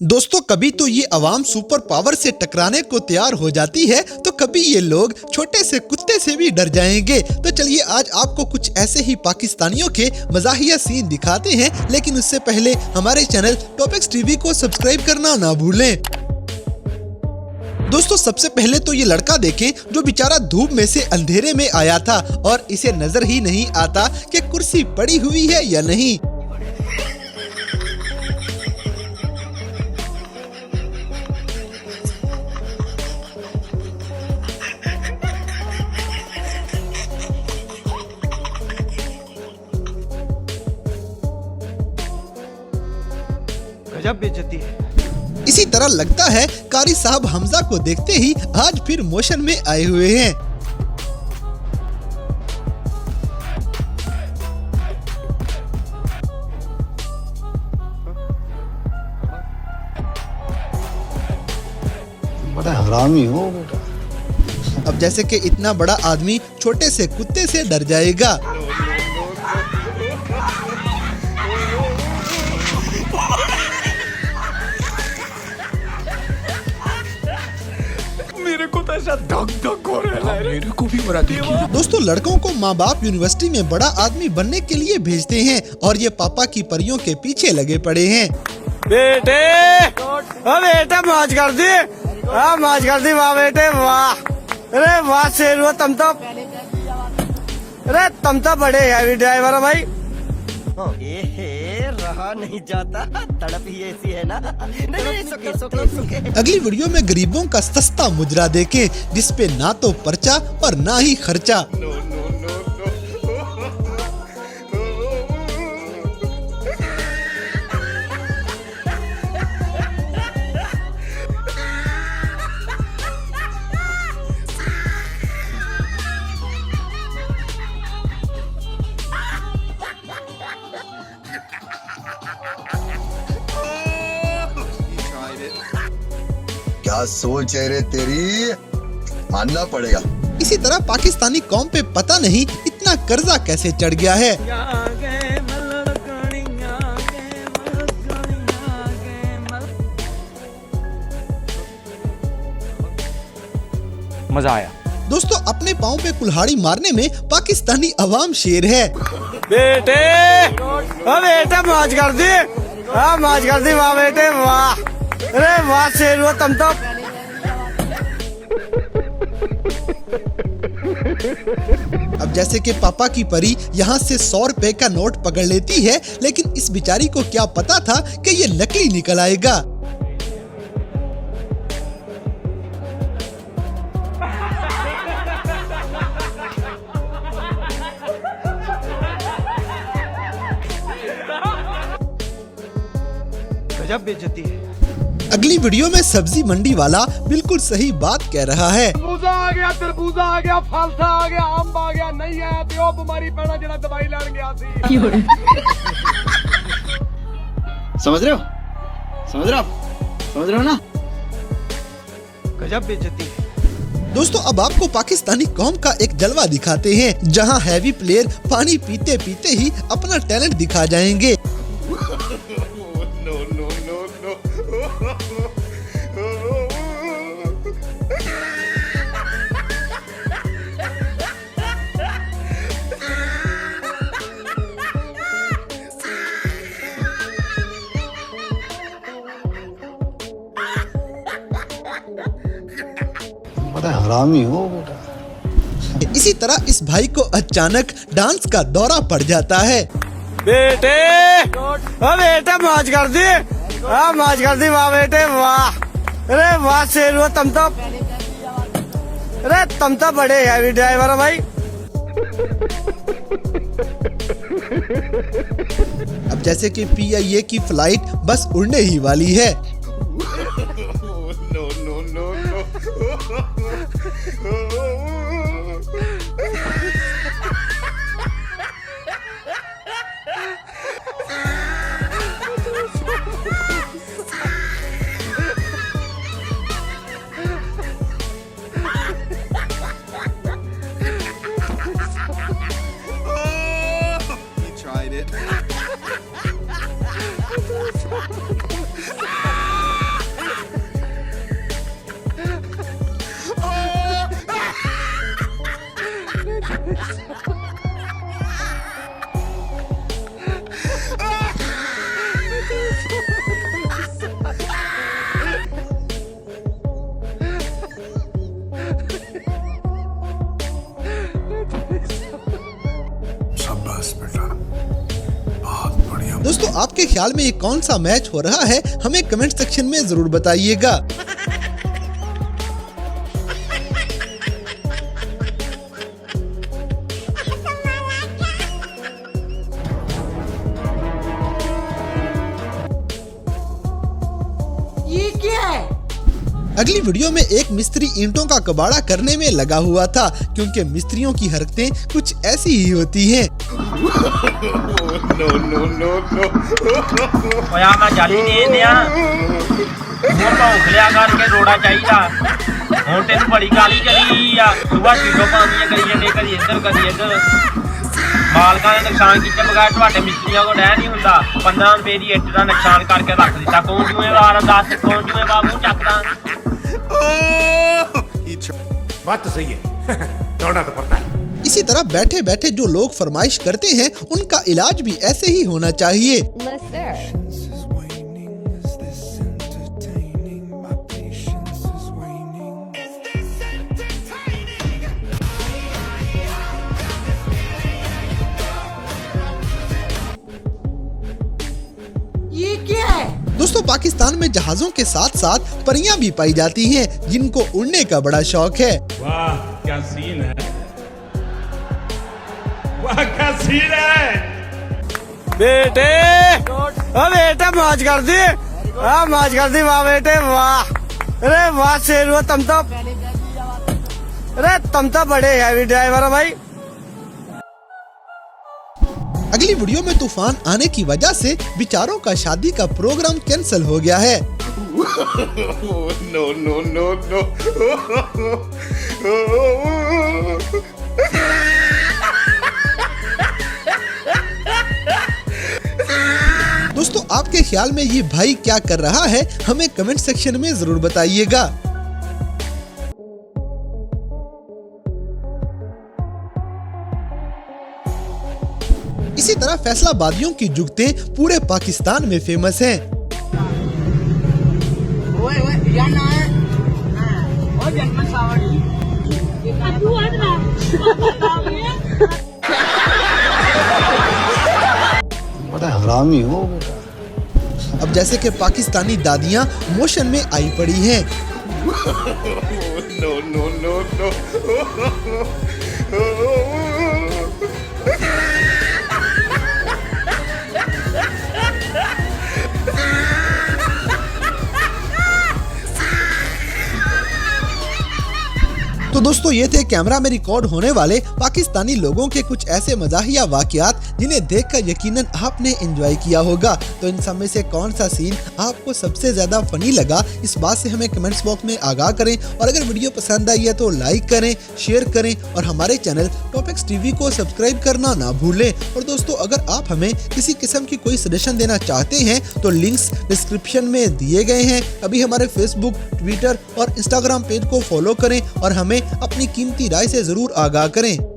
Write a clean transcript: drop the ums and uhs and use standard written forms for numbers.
दोस्तों कभी तो ये अवाम सुपर पावर से टकराने को तैयार हो जाती है तो कभी ये लोग छोटे से कुत्ते से भी डर जाएंगे। तो चलिए आज आपको कुछ ऐसे ही पाकिस्तानियों के मज़ाहिया सीन दिखाते हैं, लेकिन उससे पहले हमारे चैनल टॉपिक्स टीवी को सब्सक्राइब करना ना भूलें। दोस्तों सबसे पहले तो ये लड़का देखें जो बेचारा धूप में से अंधेरे में आया था और इसे नजर ही नहीं आता कि कुर्सी पड़ी हुई है या नहीं। गजब बेइज्जती है। इसी तरह लगता है कारी साहब हमजा को देखते ही आज फिर मोशन में आए हुए हैं। बड़ा हरामी हो बेटा। अब जैसे कि इतना बड़ा आदमी छोटे से कुत्ते से डर जाएगा। मेरे को तो ऐसा धक धक हो रहा है। मेरे को भी मरा दिया। दोस्तों लड़कों को माँ बाप यूनिवर्सिटी में बड़ा आदमी बनने के लिए भेजते हैं और ये पापा की परियों के पीछे लगे पड़े हैं। बेटे बेटा मौज कर दी, मौज कर दी, वाह बेटे वाह। अरे वाह शेर हुआ तुम तो। अरे तुम तो बड़े हैवी ड्राइवर हो भाई। रहा नहीं जाता, तड़प ही ऐसी है ना। नहीं, सुके। अगली वीडियो में गरीबों का सस्ता मुजरा देखें जिसपे ना तो पर्चा और ना ही खर्चा। क्या सोच है रे तेरी, मानना पड़ेगा। इसी तरह पाकिस्तानी कौम पे पता नहीं इतना कर्जा कैसे चढ़ गया है। मजा आया। दोस्तों अपने पाँव पे कुल्हाड़ी मारने में पाकिस्तानी अवाम शेर है। बेटे बेटा मौज कर दी, मौज कर दी, वाह बेटे वाह। अरे वाह शेर हुआ तुम तो। अब जैसे कि पापा की परी यहाँ से 100 रुपए का नोट पकड़ लेती है, लेकिन इस बेचारी को क्या पता था कि ये नकली निकल आएगा। गजब बेइज्जती है। अगली वीडियो में सब्जी मंडी वाला बिल्कुल सही बात कह रहा है। तरबूजा आ गया, तरबूजा आ गया, फलसा आ गया, अंब आ गया, नहीं आया तो वो बीमारी पैना जरा दवाई लैन गया सी। समझ रहे हो, समझ रहे हो, समझ रहे हो ना। गजब बेइज्जती है। दोस्तों अब आपको पाकिस्तानी कौम का एक जलवा दिखाते हैं जहां हैवी प्लेयर पानी पीते पीते ही अपना टैलेंट दिखा जाएंगे। बड़ा हरामी हो बेटा। इसी तरह इस भाई को अचानक डांस का दौरा पड़ जाता है। बेटे बेटा मौज कर दी, मौज कर दी, वाह बेटे वाह। अरे वाह शेर हुआ तुम तो। अरे तुम तो बड़े हैवी ड्राइवर हो भाई। अब जैसे कि PIA की फ्लाइट बस उड़ने ही वाली है। आपके ख्याल में ये कौन सा मैच हो रहा है, हमें कमेंट सेक्शन में जरूर बताइएगा। ये क्या है? अगली वीडियो में एक मिस्त्री ईंटों का कबाड़ा करने में लगा हुआ था, क्योंकि मिस्त्रियों की हरकतें कुछ ऐसी ही होती हैं। ओया मैं जाली दे दिया वो भौंक लिया करके रोड़ा चाहिए ਹੁਣ ਤੈਨੂੰ ਬੜੀ ਗਾਲੀ ਚਲੀ ਆ ਸੁਬਾ ਸੀਟੋ ਪਾਉਂਦੀਆਂ ਕਰੀ ਜਾਂਦੇ ਕਦੀ ਇੱਧਰ ਮਾਲਕਾਂ ਨੇ ਨੁਕਸਾਨ ਕੀਤੇ ਬਗੈਰ ਤੁਹਾਡੇ ਮਿਸਤਰੀਆਂ ਕੋਲ ਰਹਿ ਨਹੀਂ ਹੁੰਦਾ 15 ਰੁਪਏ ਦੀ ਇੱਟ ਦਾ ਨੁਕਸਾਨ ਕਰਕੇ ਰੱਖ ਦਿੱਤਾ ਕੌਣ ਜ਼ਿੰਮੇਵਾਰ ਆ ਦੱਸ ਕੌਣ ਜ਼ਿੰਮੇਵਾਰ ਮੂੰਹ ਚੱਕਦਾ बात तो सही है दौड़ना तो पड़ता है। इसी तरह बैठे बैठे जो लोग फरमाइश करते हैं उनका इलाज भी ऐसे ही होना चाहिए। ये क्या है? दोस्तों पाकिस्तान में जहाजों के साथ साथ परियां भी पाई जाती हैं, जिनको उड़ने का बड़ा शौक है। वाह क्या सीन है, वाह क्या सीन है। बेटे ओ बेटे मौज कर दी, मौज कर दी वाह बेटे वाह। अरे वाह शेर हुआ तुम तो बड़े हैवी ड्राइवर हो भाई। अगली वीडियो में तूफान आने की वजह से बेचारों का शादी का प्रोग्राम कैंसिल हो गया है। नो दोस्तों आपके ख्याल में ये भाई क्या कर रहा है, हमें कमेंट सेक्शन में जरूर बताइएगा। इसी तरह फैसलाबादियों की जुगतें पूरे पाकिस्तान में फेमस हैं। बड़ा हरामी हो अब जैसे कि पाकिस्तानी दादियां मोशन में आई पड़ी हैं। नो तो दोस्तों ये थे कैमरा में रिकॉर्ड होने वाले पाकिस्तानी लोगों के कुछ ऐसे मजाहिया वाकयात जिन्हें देखकर यकीनन आपने एंजॉय किया होगा। तो इन सब में से कौन सा सीन आपको सबसे ज्यादा फनी लगा, इस बात से हमें कमेंट्स बॉक्स में आगाह करें। और अगर वीडियो पसंद आई है तो लाइक करें, शेयर करें और हमारे चैनल टॉपिक्स टीवी को सब्सक्राइब करना ना भूलें। और दोस्तों अगर आप हमें किसी किस्म की कोई सजेशन देना चाहते हैं तो लिंक्स डिस्क्रिप्शन में दिए गए हैं। अभी हमारे फेसबुक, ट्विटर और इंस्टाग्राम पेज को फॉलो करें और हमें अपनी कीमती राय से जरूर आगाह करें।